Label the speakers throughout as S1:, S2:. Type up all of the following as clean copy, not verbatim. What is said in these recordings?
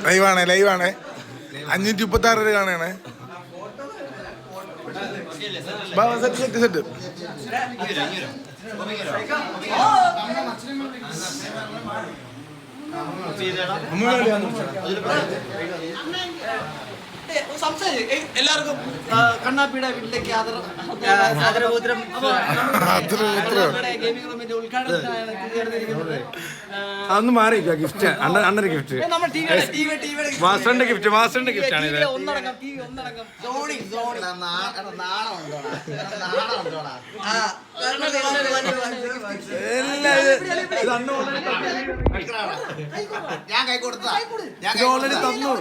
S1: ലൈവാണ് 536 കാണാണ്. Set
S2: എല്ലാവർക്കും കണ്ണാപ്പിയുടെ വീട്ടിലേക്ക്
S3: അതൊന്ന് മാറി ഗിഫ്റ്റ് അണ്ണന്റെ ഗിഫ്റ്റ് മാസ്റ്ററിന്റെ ഗിഫ്റ്റ് ആണ് ഇത്.
S2: ഞാൻ കൈ കൊടുത്ത
S1: ഇത് ഓൾറെഡി തന്നു.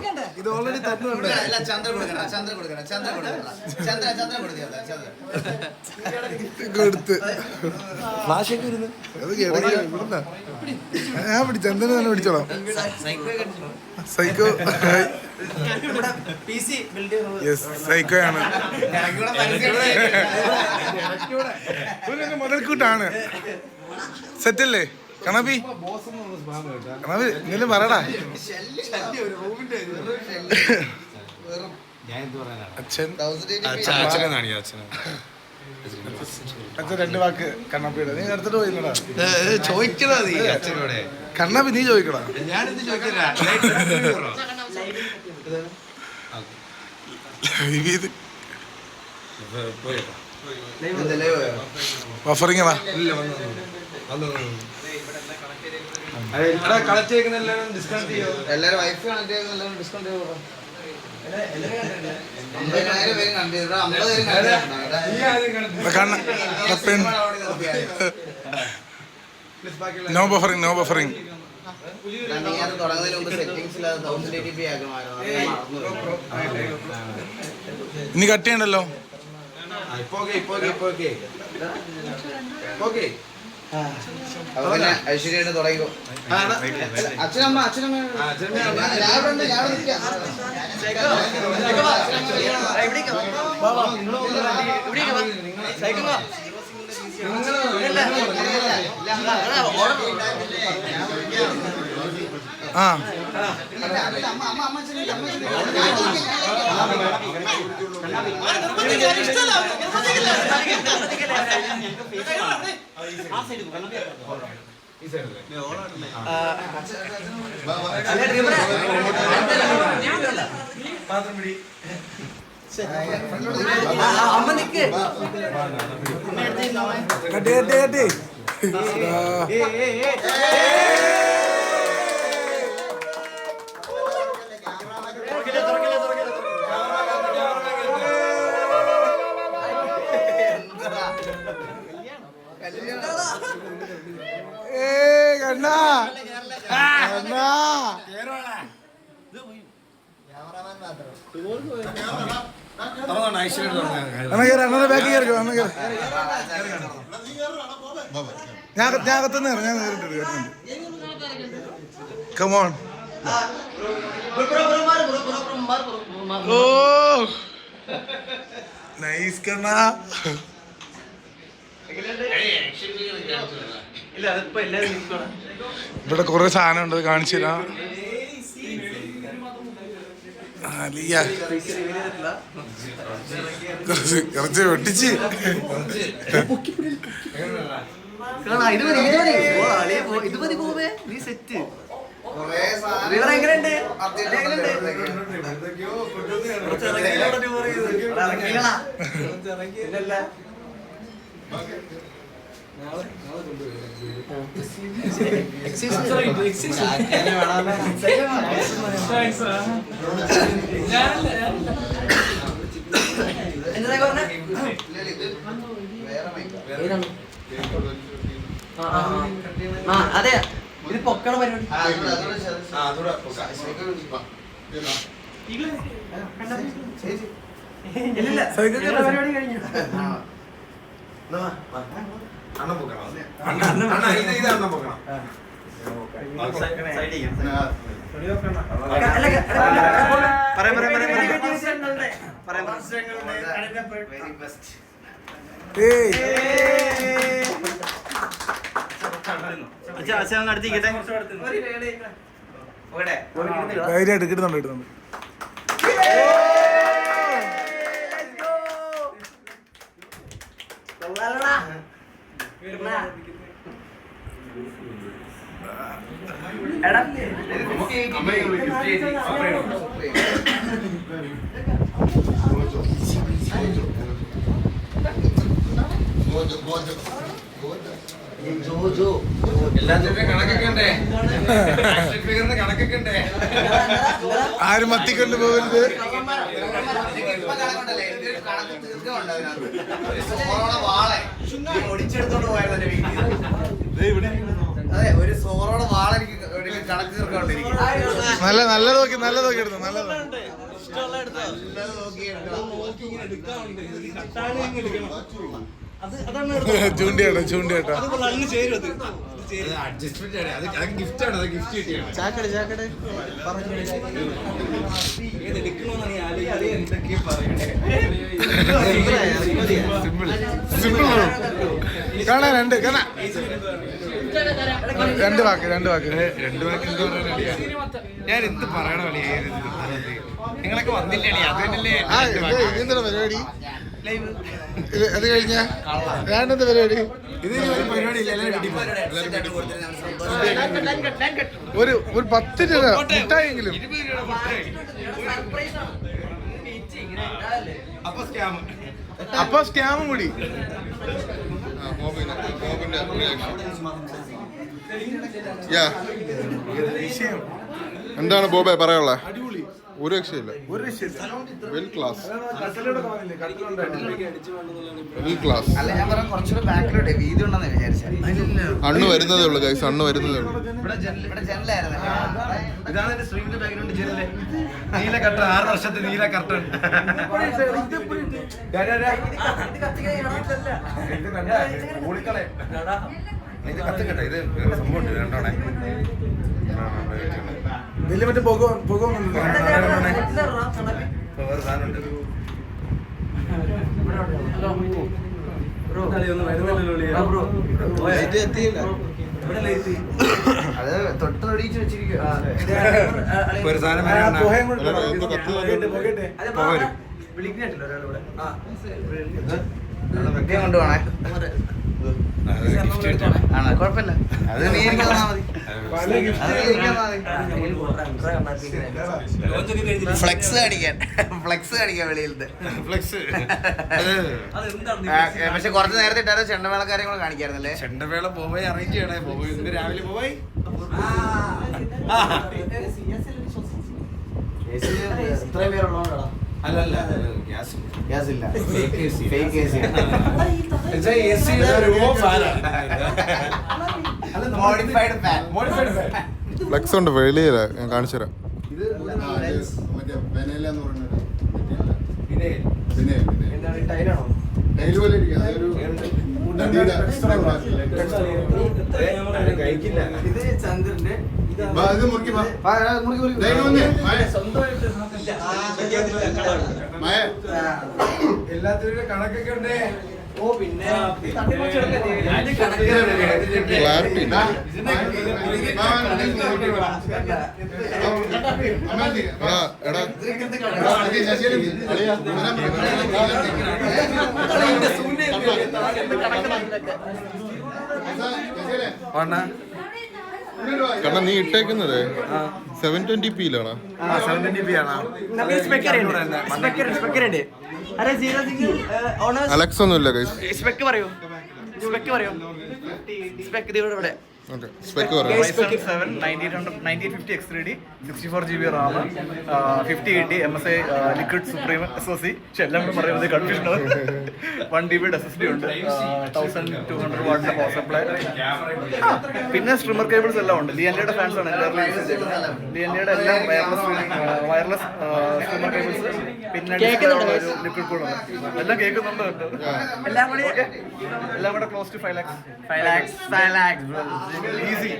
S2: ചന്ദ്ര കൊടുക്കണം ചന്ദ്ര
S1: കൊടുത്ത് ഭാഷയൊക്കെ ഇരുന്ന് ഞാൻ പിടിച്ചു. എന്തിനു തന്നെ പിടിച്ചോളാം. സൈക്കോ സൈക്കോയാണ്. മുതൽക്കൂട്ടാണ്. സെറ്റല്ലേ കണബി? കണബി എന്തെങ്കിലും പറയടാ. അച്ഛൻ 2 വാക്ക് കണ്ണപ്പിയുടെ. നീ എടുത്തിട്ട് പോയില്ലടാ.
S3: ചോദിക്കണോ നീ അച്ഛനോടെ?
S1: കണ്ണപ്പി നീ ചോദിക്കടാ.
S3: ഞാനിത് ചോദിക്കില്ല.
S1: ബഫറിങ്ങടാ.
S2: എല്ലാരും വൈഫ് കണക്ട് ചെയ്യുന്ന ഡിസ്കൗണ്ട് ചെയ്തോ. 50,000 പേര് കണ്ടു. 50,000
S1: നോ ബഫറിങ്.
S2: തുടങ്ങുന്നതിന് മുമ്പ് സെറ്റിംഗ്സിൽ 1080p ആക്കണമായിരുന്നു.
S1: ഇനി കട്ട് ചെയ്യണ്ടല്ലോ.
S2: പിന്നെ ഐശ്വര്യ തുടങ്ങിക്കോ. അച്ഛനമ്മ
S1: കട്ടി കണ്ണാ അണ്ണനെ ബാക്കി കയറിക്കോ. ഞാൻ അകത്തുനിന്ന് ഞാൻ കേട്ടിട്ടുണ്ട്. കമോൺ. ഓ നൈസ് കണ്ണാ. ഇവിടെ കുറെ സാധനം ഉണ്ട്, കാണിച്ചു തരാം. കുറച്ച് വെട്ടിച്ച്
S2: അതെ ഇത് പൊക്കണ പരിപാടി. പരിപാടി കഴിഞ്ഞു.
S1: ധൈര്യമായിട്ട് കിട്ടുന്നുണ്ട്. ആരും മത്തിക്കൊണ്ട് പോകരുത്.
S2: ഒരു സോറോടെ വാള എനിക്ക് കണക്ക് തീർക്കൊണ്ടിരിക്കും.
S1: നല്ല നോക്കി എടുത്തു. നല്ലത് ചൂണ്ടിയാട്ടോ.
S2: ചാക്കട്
S1: സിമ്പിൾ കാണാൻ രണ്ട് വാക്ക് എന്താ പറയാ?
S3: ഞാൻ എന്ത് പറയണ നിങ്ങളൊക്കെ വന്നില്ലേ? അതല്ലേ
S1: എന്താ പരിപാടി? അത് കഴിഞ്ഞ ഞാനെന്താ പരിപാടി?
S3: ഇത് പരിപാടി
S1: ഒരു 10 രൂപ മുട്ടായെങ്കിലും. അപ്പൊ സ്കാമും കൂടി.
S4: എന്താണ് ബോബെ പറയാനുള്ളത്? ഒരു രക്ഷയില്ല. Well class.
S2: അല്ല ഞാൻ പറഞ്ഞ കുറച്ചുകൂടെ ബാക്കിലോട്ടെ വീതി ഉണ്ടെന്ന് വിചാരിച്ചാൽ.
S4: അണ്ണു വരുന്നതേ ഉള്ളൂ ഗൈസ്, അണ്ണു വരുന്നതേ ഉള്ളൂ.
S2: ഇവിടെ ജനലായിരുന്നു.
S3: ഇതാണ് എന്റെ സ്ട്രീമിന്റെ ബാക്ക്ഗ്രൗണ്ട് ജനല്. നീല കർട്ടൻ, 6 വർഷത്തെ നീല കർട്ടൻ. ഇത് കത്തിക്കട്ടെ. ഇത് വേറെ സംഭവം ഉണ്ട്. രണ്ടോണേ
S1: വലിയ മറ്റേ പുക
S3: വേറെ സാധനം ഉണ്ട്.
S2: അത് തൊട്ട് തൊടിയിച്ച് വെച്ചിരിക്കും.
S3: ഒരു സാധനം
S2: കൊണ്ടുപോണേ. ആണോ? കുഴപ്പമില്ല. അത് നീ എനിക്ക് തന്നാ മതി. ഫ്ലെക്സ് കാണിക്കാൻ വെളിയിലത്തെ
S3: ഫ്ലെക്സ്.
S2: പക്ഷെ കുറച്ച് നേരത്തെ ഇട്ടാലും ചെണ്ടമേളക്കാരെയും കൂടെ കാണിക്കായിരുന്നല്ലേ?
S3: ചെണ്ടമേള പോയി അറേഞ്ച് ചെയ്യണേ. പോയി ഇന്ന് രാവിലെ പോയി
S2: ഇത്രയും പേരുള്ളതുകൊണ്ടാണോ?
S3: അല്ലല്ല, ഗ്യാസ്
S2: ഇല്ല. Fake AC. Modified fan.
S4: Flex ഉണ്ട് വെളിയില, ഞാൻ കാണിച്ചു തരാം.
S2: ഇത് ചന്ദ്രന്റെ
S3: എല്ലാത്തിനും കണക്കൊക്കെ ഉണ്ടേ.
S2: ഓ പിന്നെ
S4: ക്ലാരിറ്റി കാരണം നീ ഇട്ടേക്കുന്നത് 720p-ലാണ്.
S3: 720p ആണ്.
S4: അലക്സ് ഒന്നുമില്ല ഗൈസ്.
S2: സ്പെക്ക് പറയൂ.
S4: ഓക്കെ, സ്പെക്ക് പറയാം.
S2: 9850 X3D 64GB RAM 5080 MSI liquid supreme SoC. എല്ലാം കൂടെ പറയുന്നത് കൺഫ്യൂഷൻ. 1TB SSD ഉണ്ട്. 1200 വാട്ടിന്റെ പവർ സപ്ലൈ. പിന്നെ സ്ട്രിമർ കേബിൾസ് എല്ലാം ഉണ്ട്. ലിയൻലിയുടെ ഫാൻസ് ആണ് ലിയൻലിയുടെ എല്ലാം വയർലെസ് സ്ട്രിമർ കേബിൾസ്. പിന്നെ ലിക്വിഡ് കൂടെ എല്ലാം കേൾക്കുന്നുണ്ട്. എല്ലാം കൂടെ ക്ലോസ് ടു 5 lakhs. ഈസി.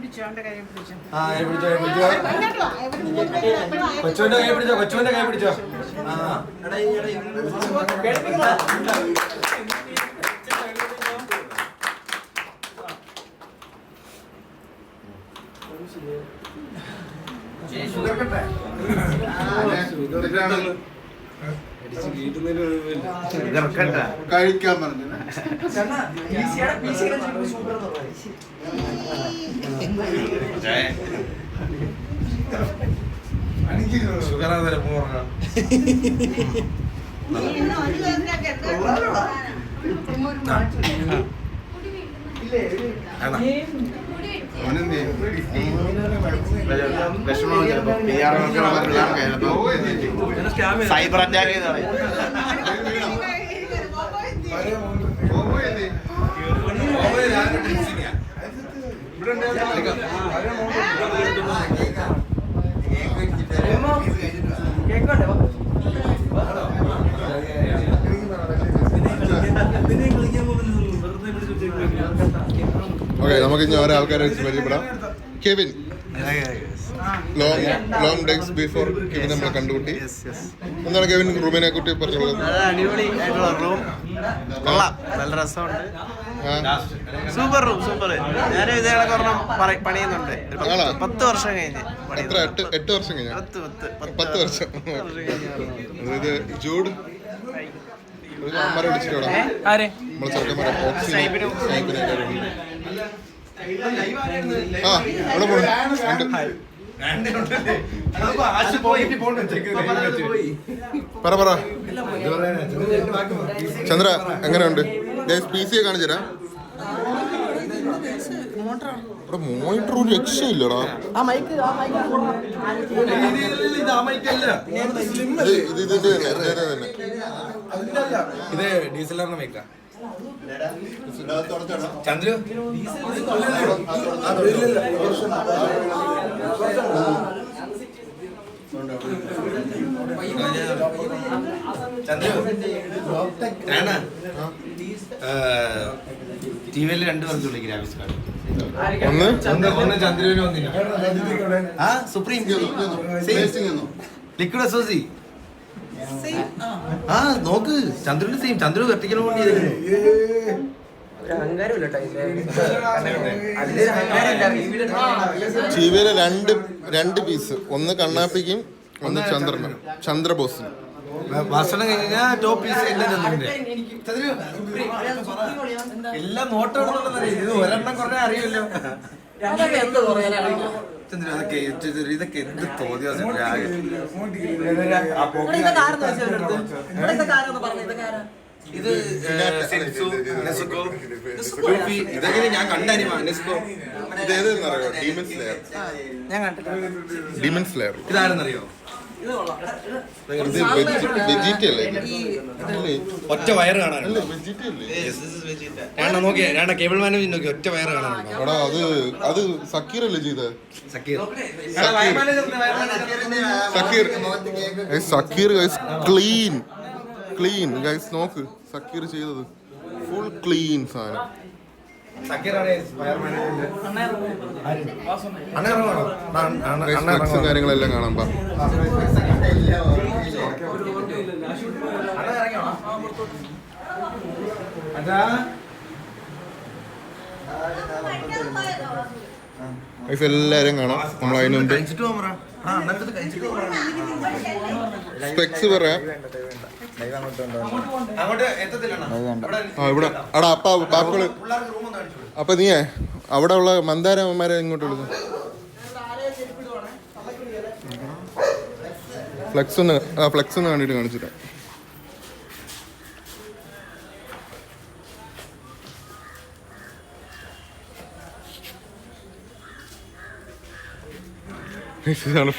S3: കൊച്ചുവിന്റെ കൈ പിടിച്ചോ.
S4: കഴിക്കാൻ പറഞ്ഞു
S5: സൈബർ അറ്റാക്ക്
S4: ഓക്കെ നമുക്ക് ഇനി ഓരോ ആൾക്കാരെ പരിചയപ്പെടാം. Kevin, long days before Kevin നമ്മളെ കണ്ടുകൂട്ടി. എന്താണ് കെവിൻ റൂമിനെ കുറിച്ച് പറഞ്ഞുള്ളത്?
S5: അടിപൊളി ആയിട്ടുള്ള റൂം, കൊള്ളാം, നല്ല രസമുണ്ട്, സൂപ്പർ റൂം, സൂപ്പർ. ഞാൻ ഇതേളെ ഒരെണ്ണം പണിയുന്നുണ്ട് 10 വർഷം കഴിഞ്ഞ്.
S4: എത്ര? 8 വർഷം കഴിഞ്ഞ? 10 വർഷം. അതായത് ജൂഡ് അമ്മരെ വിളിച്ചിട്ടോ നമ്മളെ ചെറുക്കന്മാരെ ആ അവിടെ പോണു. പറ ചന്ദ്ര എങ്ങനെയുണ്ട്? PC കാണിച്ചു തരാം. ഇവിടെ മോണിറ്റർ ഒരു രക്ഷയില്ലടാ. ഇത് ഇതിന്റെ തന്നെ
S3: ഇത് ഡീസലറിന്റെ മൈക്കാ ചന്ദ്രു.
S5: ടിവിയിൽ 2 പേർക്ക് വിളിക്കും ഗ്രാഫിക്സ് കാർഡ്.
S3: ഒന്ന് ചന്ദ്രുവിന് വന്നില്ല.
S5: സുപ്രീം ലിക്വിഡ് അസോസി. നോക്ക്, ചന്ദ്രന്റെ സെയിം. ചന്ദ്ര വെർട്ടിക്കൽ കൊണ്ട്
S4: ചീവയിലെ രണ്ട് പീസ്, ഒന്ന് കണ്ണാപ്പിക്കും ഒന്ന് ചന്ദ്രനും, ചന്ദ്രബോസിനും.
S3: ഭക്ഷണം കഴിഞ്ഞാൽ ടോപ്പ് പീസ് എല്ലാം നോട്ടം. ഇത് ഒരെണ്ണം കുറേ അറിയില്ലോ. ഇതൊക്കെ എന്ത് തോന്നിയ ഇത് ഇതൊക്കെ ഞാൻ കണ്ടനിമാ. ഇതാരെന്നറിയോ? ഒറ്റ വയറ് കാണാനുണ്ട്. നോക്കിയാ കേബിൾ മാനേജ് നോക്കി ഒറ്റ വയറ് കാണാനുണ്ടോ?
S4: അത് സക്കീറല്ലേ ചെയ്തത്? സക്കീർ ക്ലീൻ ഗൈസ്, നോക്ക് സക്കീർ ചെയ്തത് ഫുൾ ക്ലീൻ സാധനം. കാര്യങ്ങളെല്ലാം കാണാൻ പാ. എല്ലാരും കാണാം. നമ്മൾ അതിന് മുമ്പ് സ്പെക്സ് പറയാം. ഇവിടെ അടാ ബാപ്പുകള്. അപ്പൊ നീയേ അവിടെ ഉള്ള മന്ദാരമ്മമാരെ ഇങ്ങോട്ട് വിളിച്ചു. ഫ്ലെക്സ് ഒന്ന് കണ്ടിട്ട് കാണിച്ചിട്ട്. ഇതാണ്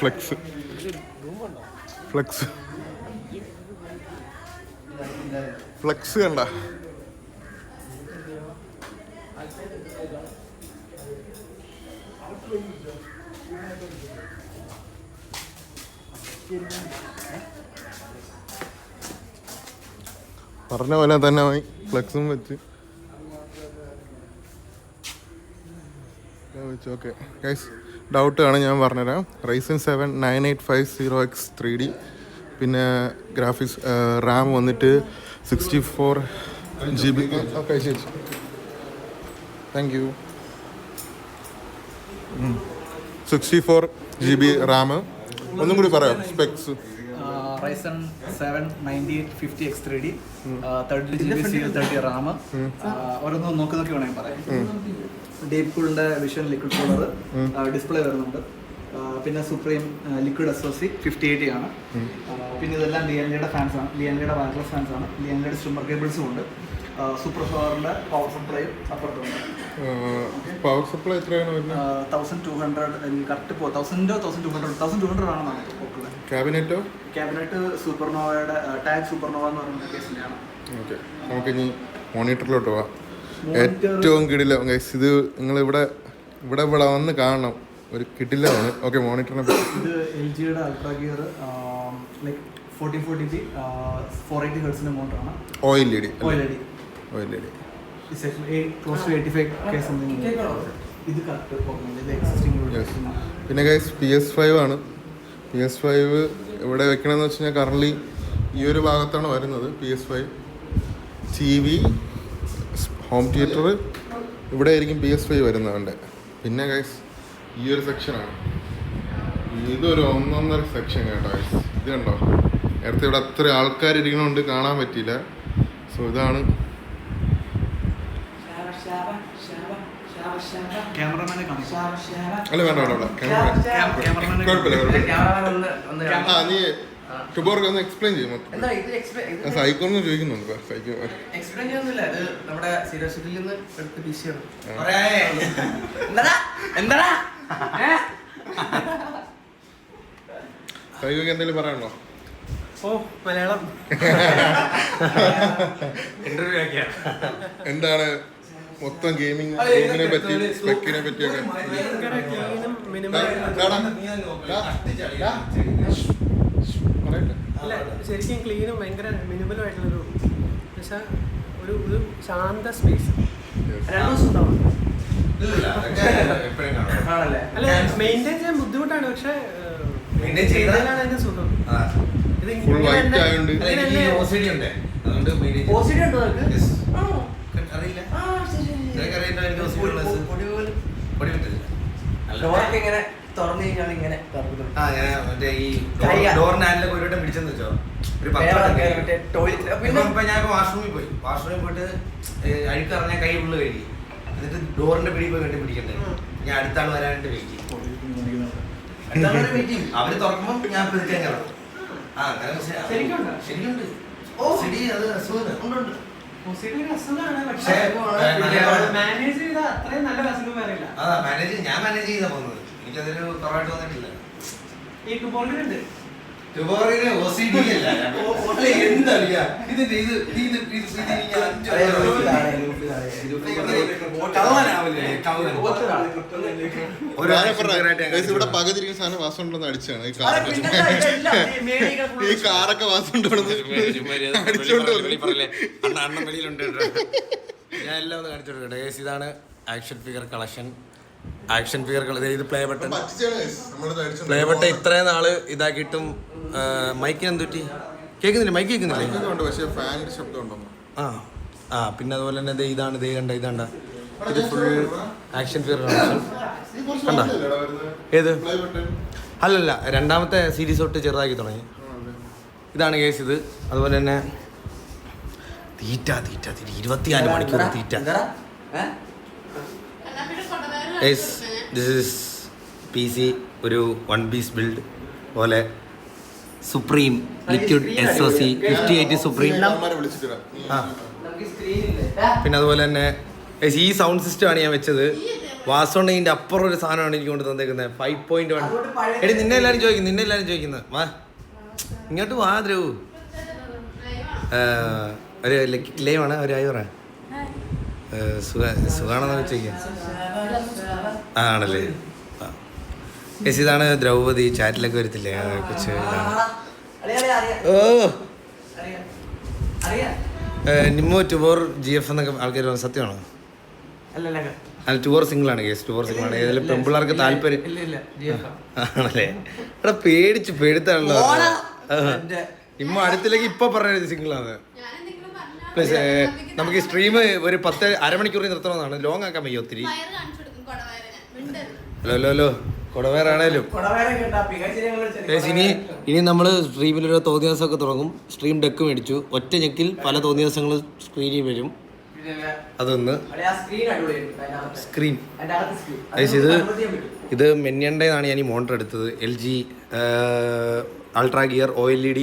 S4: ഫ്ലെക്സ് കണ്ട. പറഞ്ഞ പോലെ തന്നെ ഫ്ലെക്സും വെച്ച്. ഓക്കെ ഗൈസ്, ഡൗട്ട് ആണ് ഞാൻ പറഞ്ഞുതരാം. Ryzen 7 9850X 3D പിന്നെ ഗ്രാഫിക്സ് റാം വന്നിട്ട് 64 GB. ഓക്കെ ശരി, താങ്ക് യു. 64 GB റാം. ഒന്നും കൂടി പറയാം specs.
S2: Ryzen 7 9850 X3D, 32GB CL30 Ram. ഓരോന്നും നോക്കി വേണമെങ്കിൽ പറയാം. ഡീപ് കൂളിന്റെ വിഷൻ ലിക്വിഡ് കൂളർ ഡിസ്പ്ലേ വരുന്നുണ്ട്. പിന്നെ സുപ്രീം ലിക്വിഡ് SoC 5080 ആണ്. പിന്നെ ഇതെല്ലാം ലിയാൻഡയുടെ ഫാൻസ് ആണ്, ലിയാൻഡയുടെ വയർലെസ് ഫാൻസ് ആണ്. ലിയാൻഡയുടെ സ്ട്രിമ്മർ കേബിൾസും ഉണ്ട്. സൂപ്പർ പവറിന്റെ പവർ സപ്ലൈയും അപ്പുറത്തുണ്ട്.
S4: പവർ സപ്ലൈ എത്രയാണ് വരുന്നത്?
S2: 1200 കറക്റ്റ് 1200 ആണ് നോക്കുന്നത്.
S4: ക്യാബിനറ്റോ?
S2: ക്യാബിനറ്റ് സൂപ്പർനോവയുടെ ടാഗ് സൂപ്പർനോവ എന്ന് പറയുന്ന കേസിൻ്റെയാണ്.
S4: ഓക്കെ, നമുക്കിനി മോണിറ്ററിലോട്ട് പോവാം. ഏറ്റവും കിടില ഗൈസ്, ഇത് നിങ്ങൾ ഇവിടെ വന്ന് കാണണം, ഒരു കിടിലാണ്. ഓക്കെ, മോണിറ്ററിനെ
S2: ഇത് LGയുടെ അൾട്രാ ഗിയർ ലൈക്ക് 1440p 480 ഹെർട്സിന്റെ മോട്ടറാണ്.
S4: OLED.
S2: Close to 85K something. ഇത് കറക്റ്റ് ഇത് എക്സിസ്റ്റിംഗ്.
S4: പിന്നെ ഗൈസ് PS5 ആണ്. PS5 ഇവിടെ വെക്കണമെന്ന് വെച്ച് കഴിഞ്ഞാൽ കറൻലി ഈ ഒരു ഭാഗത്താണ് വരുന്നത്. PS5 TV ഹോം തിയേറ്റർ ഇവിടെ ആയിരിക്കും PS5 വരുന്നതുണ്ട്. പിന്നെ ഗൈസ് ഈ ഒരു സെക്ഷനാണ്, ഇതൊരു ഒന്നൊന്നര സെക്ഷൻ കേട്ടോ ഗൈസ്. ഇത് കണ്ടോ, നേരത്തെ ഇവിടെ അത്ര ആൾക്കാർ ഇരിക്കണോണ്ട് കാണാൻ പറ്റിയില്ല. സോ ഇതാണ്
S2: ക്യാമറമാനെ
S4: അല്ല വേണ്ട നീ ടുബോർക്ക് ഒന്ന് എക്സ്പ്ലെയിൻ ചെയ്യും. സൈക്കോന്ന് ചോദിക്കുന്നുണ്ട്. സൈക്കോ സൈക്കോക്ക് എന്തെങ്കിലും പറയാനുണ്ടോ?
S5: മലയാളം
S4: എന്താണ് മൊത്തം ഗെയിമിംഗ് റൂമിനെ പറ്റി, സ്പെക്കിനെ പറ്റിയൊക്കെ?
S6: അല്ല, ശരിക്കും ക്ലീനും ഭയങ്കര മിനിമലും ആയിട്ടുള്ളൊരു പക്ഷേ ഒരു ശാന്ത സ്പേസ്. അല്ല, മെയിൻറ്റെയിൻ ചെയ്യാൻ ബുദ്ധിമുട്ടാണ്, പക്ഷെ ചെയ്താലാണ് അതിന്റെ സുഖം. ഇത്
S4: ഫുൾ വൈറ്റ് ആയതുകൊണ്ട്
S5: ഇങ്ങനെ തുറന്നു കഴിഞ്ഞാൽ ഇങ്ങനെ
S7: മറ്റേ ഈ ഡോറിനാലിലൊക്കെ ഒരു വട്ടം പിടിച്ചെന്ന് വെച്ചോ, ഒരു ഞാൻ വാഷ്റൂമിൽ പോയിട്ട് അഴുക്കറിഞ്ഞാൽ കൈ ഉള്ളു കഴുകി, എന്നിട്ട് ഡോറിന്റെ പിടി പോയി കണ്ടി പിടിക്കണ്ടേ, ഞാൻ അടുത്താൾ വരാനായിട്ട് വെയിറ്റ് ചെയ്യും. അവര് തുറക്കുമ്പോ ഞാൻ പിടിക്കാൻ കിടക്കും. ശരിക്കുണ്ട്. അത് അസുഖം
S6: മാനേജ് ചെയ്താൽ അത്രയും നല്ല അസുഖം വരില്ല.
S7: ഞാൻ മാനേജ് ചെയ്താ പോകുന്നത്, എനിക്കതൊരു കുറവായിട്ട് വന്നിട്ടില്ല.
S6: ഈ ടുബോറിലുണ്ട്
S7: OCD അല്ല, എന്തറിയാ
S4: ഇവിടെ പകുതിരിക്കുന്ന സാധനം വാസമുണ്ടെന്ന് അടിച്ചാണ്. ഈ കാറൊക്കെ വാസമുണ്ടെന്ന് അടിച്ചോണ്ട്
S3: അണ്ണൻ വെളിയിലുണ്ട്. ഞാൻ എല്ലാം ഒന്ന് കാണിച്ചു കൊടുക്കട്ടെ. ഇതാണ് action figure collection. Action figure ഇത് പ്ലേ ബട്ടൺ ഇത്രയും നാള് ഇതാക്കിയിട്ടും മൈക്കിന് എന്തുറ്റി കേൾക്കുന്നില്ല, മൈക്ക് കേൾക്കുന്നില്ലേ?
S4: പക്ഷേ ഫാനിന്റെ ശബ്ദം ഉണ്ടോ?
S3: പിന്നെ അതുപോലെ തന്നെ ഇതാണ് ഇതാണ്ട ഇത് ഫുൾ ആക്ഷൻ ഫിഗർ കളക്ഷൻ കണ്ട. ഏത്? അല്ലല്ല, രണ്ടാമത്തെ സീരീസ് തൊട്ട് ചെറുതാക്കി തുടങ്ങി. ഇതാണ് കേസ്. ഇത് അതുപോലെ തന്നെ തീറ്റ 24 മണിക്കൂർ തീറ്റ. ദിസ് ഈസ് PC, ഒരു 1 piece ബിൽഡ് പോലെ. Supreme liquid SoC 5080 supreme. പിന്നെ അതുപോലെ തന്നെ ഈ സൗണ്ട് സിസ്റ്റം ആണ് ഞാൻ വെച്ചത്. വാസോണ്ടതിൻ്റെ അപ്പുറം ഒരു സാധനമാണ് എനിക്ക് കൊണ്ട് തന്നേക്കുന്നത്. 5.1. എടി നിന്നെ എല്ലാവരും ചോദിക്കുന്നത് വാ ഇങ്ങോട്ട് വാ ദ്രവു. ഒരു ലൈവാണ്, ഒരു ആയി പറയാം. സുഖാണെന്ന് ചോദിക്കാം. ആണല്ലേ? ഇതാണ് ദ്രൗപദി, ചാറ്റിലൊക്കെ വരത്തില്ലേ കൊച്ച്. നിമ്മോ ടുബോർ GF എന്നൊക്കെ ആൾക്കാർ പറഞ്ഞു. സത്യമാണോ? അല്ല, ടുബോർ സിംഗിളാണ് കേസ്. ടുബോർ സിംഗിളാണ്. ഏതെങ്കിലും പെമ്പിള്ളേർക്ക് താല്പര്യം ആണല്ലേ? ഇവിടെ പേടിച്ച് പെടുത്താണല്ലോ. ഇമ്മ അടുത്തിലേക്ക് ഇപ്പൊ പറഞ്ഞത് സിംഗിളാണ്. പ്ലീസ് നമുക്ക് ഈ സ്ട്രീം ഒരു 10 അരമണിക്കൂറിൽ നിർത്തണമെന്നാണ്. ലോങ് ആക്കാൻ വയ്യ ഒത്തിരി. ഹലോ കൊടവേറാണേലും ഇനി നമ്മൾ സ്ട്രീമിലൊരു തോന്നിയാസമൊക്കെ തുടങ്ങും. സ്ട്രീം ഡെക്ക് മേടിച്ചു. ഒറ്റ ഞെക്കിൽ പല തോന്നിയാസങ്ങൾ സ്ക്രീനിൽ വരും. അതൊന്ന് സ്ക്രീൻ ഇത് മെന്യണ്ടേന്നാണ് ഞാൻ ഈ മോണിറ്റർ എടുത്തത്. LG ultra gear OLED.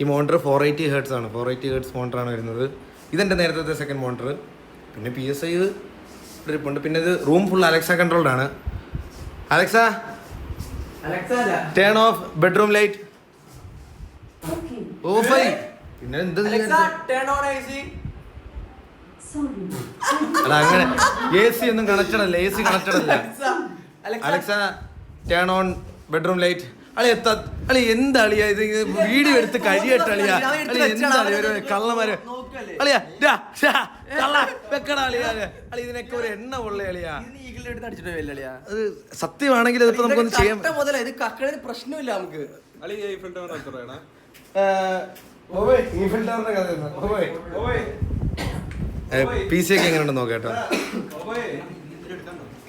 S3: ഈ മോണിറ്റർ 480 Hz ആണ്. 480 Hz മോണിറ്ററാണ് വരുന്നത്. ഇതെൻ്റെ നേരത്തെ സെക്കൻഡ് മോണിറ്റർ. പിന്നെ PSI ട്രിപ്പുണ്ട്. പിന്നെ ഇത് റൂം ഫുൾ അലക്സ കൺട്രോൾഡ് ആണ്. Alexa turn of bedroom light. ഓഫായി. പിന്നെ എന്ത് അല്ല അങ്ങനെ AC ഒന്നും കണക്റ്റഡ് അല്ല. AC കണക്റ്റഡ് അല്ല. Alexa turn on bedroom light. അളി എന്താളിയാ ഇത്? വീഡിയോ എടുത്ത് കഴിയട്ടളിയാ. എന്താളിയ ഒരു കള്ളമാര് അളിയാ കള്ള വെക്കടാ അളിയാ. ഇതിനൊക്കെ ഒരു എണ്ണ ഉള്ള അളിയാ. അത് സത്യമാണെങ്കിൽ ഇതിപ്പോ നമുക്കൊന്ന് ചെയ്യാൻ പ്രശ്നമില്ല. നമുക്ക് PC ഒക്കെ എങ്ങനെയുണ്ടെന്ന് നോക്കാം കേട്ടോ.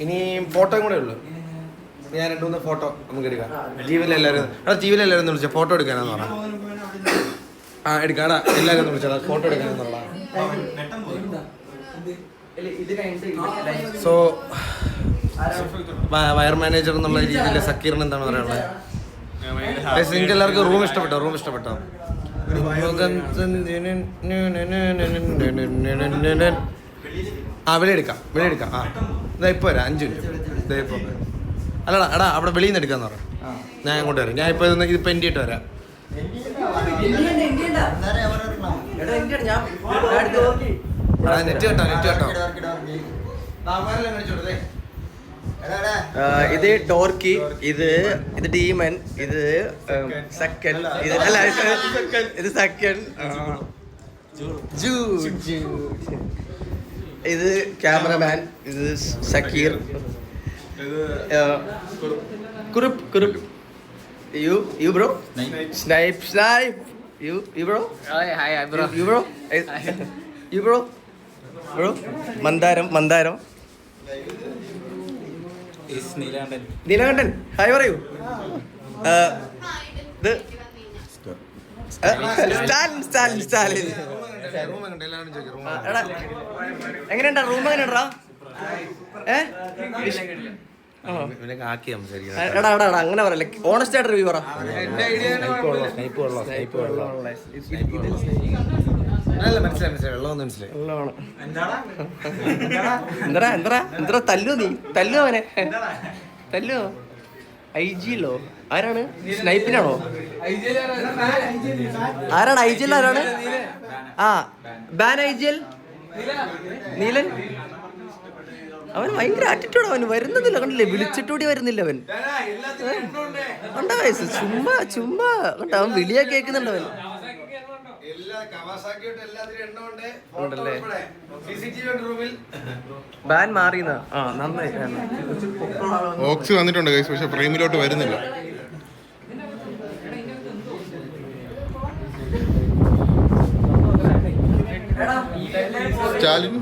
S3: ഇനി ഫോട്ടോയും കൂടെ ഉള്ളു. ഞാൻ 2-3 ഫോട്ടോ നമുക്ക് എടുക്കാം. ജീവിലെല്ലാവരും ഒന്ന് വിളിച്ചാൽ ഫോട്ടോ എടുക്കാനാന്ന് പറഞ്ഞാൽ എടുക്കാടാ. എല്ലാവരും ഒന്ന് വിളിച്ചാടാ ഫോട്ടോ എടുക്കാനെന്നുള്ള. സോ വയർ മാനേജർ എന്നുള്ള രീതിയിൽ സക്കീറിന് എന്താണ് പറയാനുള്ളത്? നിങ്ങൾക്ക് എല്ലാവർക്കും റൂം ഇഷ്ടപ്പെട്ടോ? വിലയെടുക്കാം. ആ ഇതാ ഇപ്പോൾ വരാം. 5 മിനിറ്റ് ഇതാ ഇപ്പോൾ. അല്ലടാ എടാ അവിടെ വെളിയിൽ നിന്ന് എടുക്കാന്ന് പറഞ്ഞു. ഞാൻ അങ്ങോട്ട് വരാം. ഞാൻ ഇപ്പോൾ ഇതിപ്പോൾ എൻ്റെ ഇട്ട് വരാം. നെറ്റ് കേട്ടോ.
S5: ഇത് ടോർക്കി, ഇത് ഡീമൻ, ഇത് സെക്കൻഡ്, ഇത് സെക്കൻഡ്, ഇത് ക്യാമറമാൻ, ഇത് Sakeer, Kurup, you bro, snipe, you bro, hi bro, you bro, Mandaram, Neelakantan, hi പറയൂ. സ്റ്റാലിൻ എങ്ങനെയുണ്ടാ? റൂം എങ്ങനെയുണ്ടാ? എടാ അങ്ങനെ പറയല്ലേ. ഓണസ്റ്റ് ആയിട്ട് റിവ്യൂ പറ. എന്താ തല്ലു അവനെ തല്ലു. IG-ലോ? ആരാണ്? സ്നൈപ്പിനാണോ? ആരാണ് IGL? ആരാണ്? ബാൻ IGL നീലൻ. അവൻ ഭയങ്കര ആറ്റിറ്റ്യൂഡ്. അവൻ വരുന്നതില്ല, കണ്ടില്ലേ? വിളിച്ചിട്ടൂടി വരുന്നില്ല അവൻ. കണ്ട വയസ്സ് ചുമ്മാ കണ്ട അവൻ വിളിയാ കേൾക്കുന്നുണ്ട് അവൻ. ബാൻ മാറിയെന്നാ. നന്നായി.
S4: ഓക്സി വന്നിട്ടുണ്ട് ഗൈസ്, പക്ഷെ ഫ്രെയിമിലോട്ട് വരുന്നില്ല. സ്റ്റാലിൻ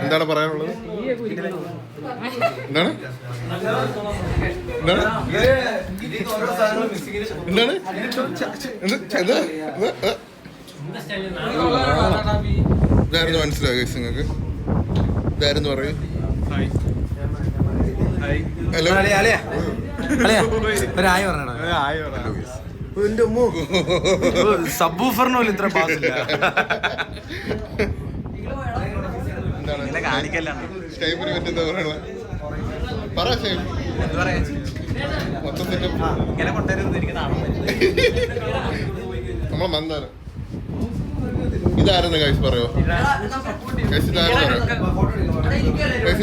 S4: എന്താണ് പറയാനുള്ളത്? എന്താണ് ഇതായിരുന്നു മനസ്സിലായോ ഗൈസ് നിങ്ങൾക്ക്? ഇതായിരുന്നു പറയൂ. ഹലോ
S3: സബ്ബൂഫറിന് പോലും ഇത്ര പാസില്ല.
S4: സ്റ്റൈപ്പിനെ പറ്റി എന്താ പറയാനുള്ളത്? പറ സ്റ്റൈപ്പ്. നമ്മളെ മന്ദാരം ഇതാരെന്ന് ഗൈസ് പറയോ? ഗൈസ്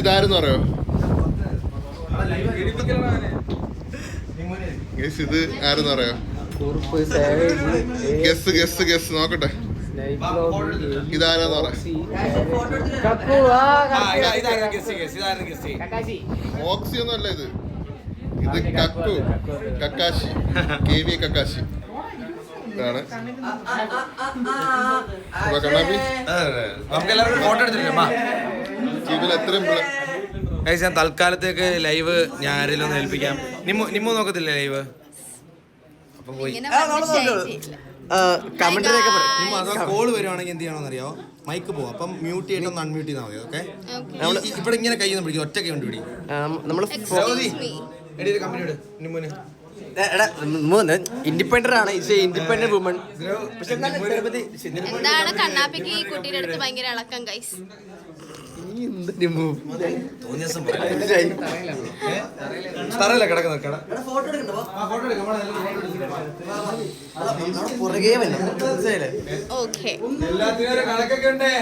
S4: ഇതാരെന്ന് പറയോ? ഗൈസ് ഇത് ആരെന്ന് പറയോ? ഗസ് നോക്കട്ടെ. ഇതാരാന്ന് പറ. ഓക്സി ഒന്നും അല്ല ഇത്. ഇത് കക്കാശി KV കക്കാശി. ഇതാണ് അപ്പൊ കണ്ണാപ്പി
S3: നമുക്ക് എല്ലാവരും ഫോട്ടോ എടുത്തിട്ടില്ല.
S4: ടീമിൽ എത്രയും
S3: ഗൈസ് ഞാൻ തൽക്കാലത്തേക്ക് ലൈവ് ഞാൻ ആരെങ്കിലും ഒന്ന് ഏൽപ്പിക്കാം. നിമ്മു നോക്കത്തില്ലേ ലൈവ്? അപ്പം പോയി
S5: കമന്ററിയൊക്കെ പറയും.
S3: നിമ്മു അഥവാ കോള് വരുവാണെങ്കിൽ എന്ത് ചെയ്യണമെന്ന് അറിയാമോ? മൈക്ക് പോവാം. അപ്പം മ്യൂട്ട് ചെയ്തിട്ട് ഒന്ന് അൺമ്യൂട്ട് ചെയ്താൽ മതി. ഓക്കെ ഇവിടെ ഇങ്ങനെ കൈ ഒന്ന് പിടിക്കും, ഒറ്റ കൈ കൊണ്ട് പിടി.
S5: നമ്മള്
S3: എടി ഒരു കമ്പനി ഇട് നിമ്മുന്.
S5: ഇൻഡിപെൻഡന്റ് ആണ്, ഇൻഡിപെൻഡന്റ് വുമൺ.
S8: എന്താണ് കണ്ണാപ്പിക്ക് ഈ കുട്ടിയുടെ അടുത്ത് ഭയങ്കര ഇളക്കം ഗൈസ്?
S3: സ്ഥലമല്ല കിടക്കുന്നത് കട.
S5: പുറകെ മനസ്സിലായില്ലേ?
S8: ഓക്കെ
S3: എല്ലാത്തിനും കണക്കൊക്കെ ഉണ്ടേ.